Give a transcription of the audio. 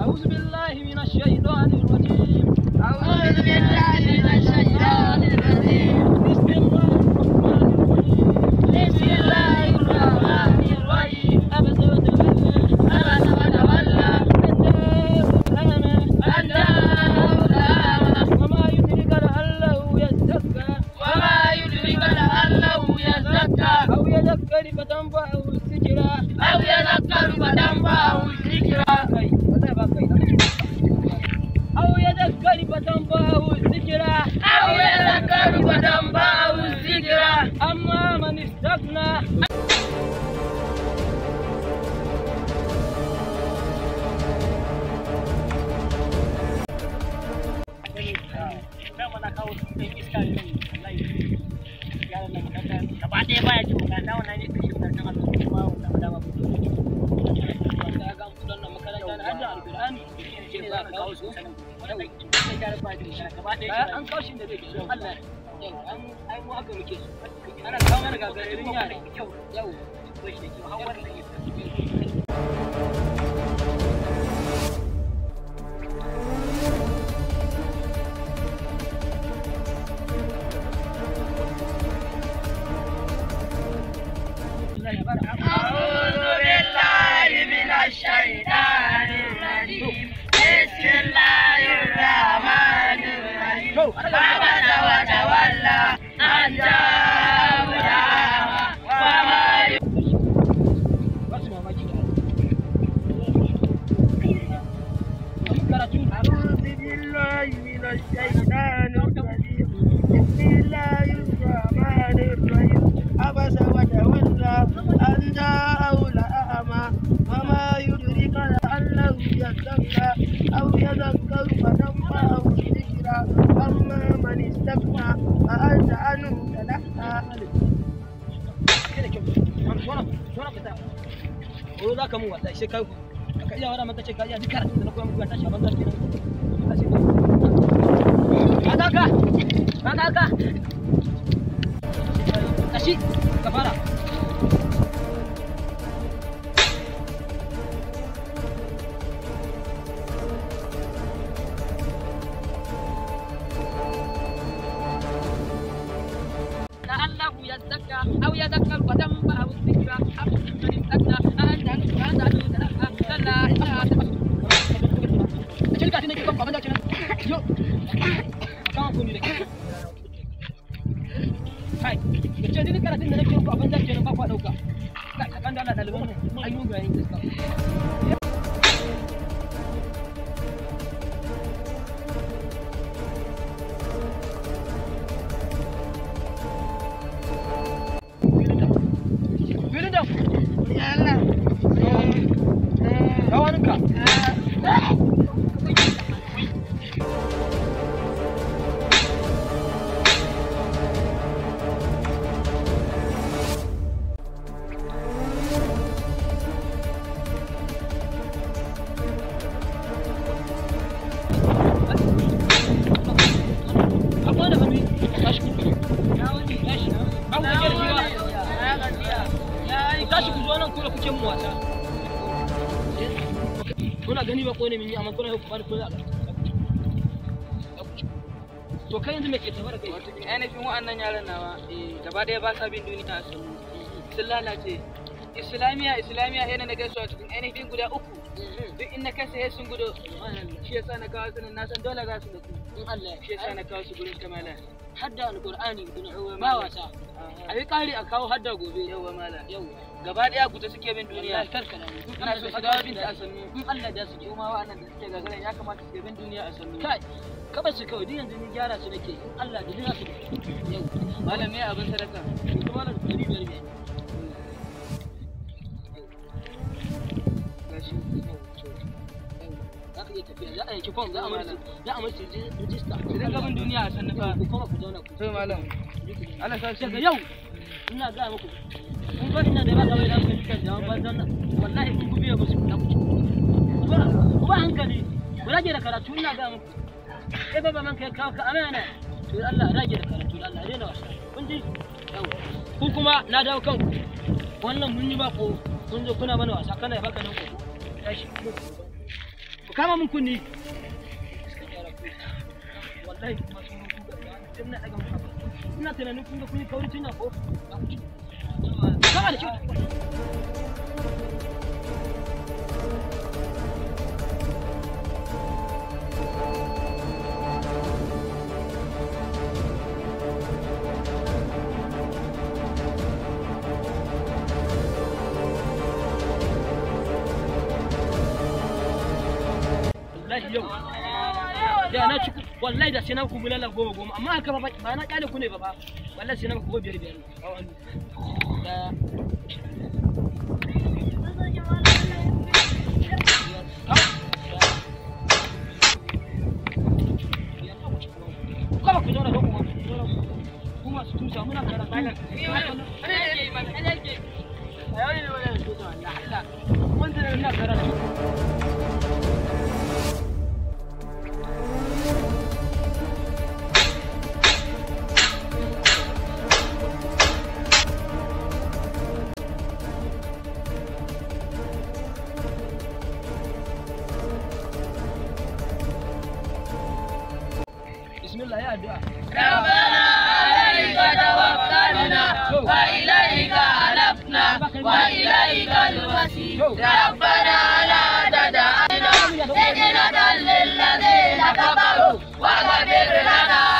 أعوذ بالله من الشيطان الرجيم. أعوذ بالله من الشيطان الرجيم. بسم الله الرحمن الرحيم. بسم الله الرحمن الرحيم. عبس وتولى عبس وتولى أن جاءه الأعمى. وما يدرك لعله يزكى أو يذكر فتنفعه الذكرى. أما من استغنى an kawo shi da zai kyau Allah yau an mu aka muke su ana kawo mana gagarin yara kyau yau ko shi da kyau har wannan yake أعوذ بالله من الشيطان الرجيم. بسم الله الرحمن الرحيم. عبس وتولى أن جاءه الأعمى. أعوذ بالله من الشيطان الرجيم. بسم الله الرحمن الرحيم. عبس وتولى أن جاءه الأعمى. وما يدرك لعله يزكى أو يذكر فتنفعه الذكرى. أما من استغنى فأنت عنه تلهى. ko za ka mu wata shi kai ka iya wara maka ce ka iya duk karatun da na koya muku ta shaban zaki ka tashi ka fara لعله يزكى أو يذكر فتنفعه الذكرى. أما من استغنى فأنت عنه تلهى. كلا إنها cikin katin da ke kan baban zaki yo kan ku ni da kai ce ni karatun da nake ku baban zaki ba ku dauka kan da Allah daliban mu ayyun bayanin gaskiya Kawaninka. Tashi ku zo nan kula kuke mu wasa. Kuna gani ba ko ne min yi amma kuna ku bar ku za to kai yanzu me ke tafa da kai wato ainihin wa'annan yaran nawa gaba ɗaya ba sa bin duniya sun lalace islamiya yana na gaisuwa cikin ainihin guda uku duk in na kai sai sun gudu shi yasa na kawo su na san dole za su da ku in Allah shi yasa na kawo su gurin kamala hadda alqur'ani ba wasa a yi kari a kawo hadda gobe yawa mala yawa gaba ɗaya ku ta suke bin duniya karkara ana so su dawo bin ta a sannu in Allah da su ji kuma wa'annan da suke gagaran ya kamata su bin duniya a sannu kai kaba su kawai yanzu ni gyara su nake in Allah da dina su yau malam me abin sadaka kuma malam 500 ne gashi za ka iya tafiya za a yanki form za a mace rijista idan gaban duniya a sannu fa ku koma ku zauna ku to malam Allah sa daga yau ina ga muku kun fa ina da ba kawai da kuka kan jawan banzan nan wallahi kun kubiye musu na ku ba hankali ku rage da karatu ina ga muku sai baba man kai kawo ka amana to Allah rage da karatu Allah rena wasa kun ji ku kuma na dawo kanku wannan mun yi ba ko kun zo kuna mana wasa kana baka nan ku tashi ku kama mun kunni wallahi kuma sun ku ga ina daga muku ina tunanin kun ga kun yi kauri tun ko kama da kyau yau da na ci wallahi da sai na ku bulala goma amma haka ba na kyale ku ne ba wallahi sai na ku biyar da kuma ku zauna da kuma su tusa muna karanta ga wanda na karanta بسم الله يا دعاء ربنا عليك توكلنا وإليك أنبنا وإليك المصير ربنا لا تدعنا فتنة للذين كفروا واغفر لنا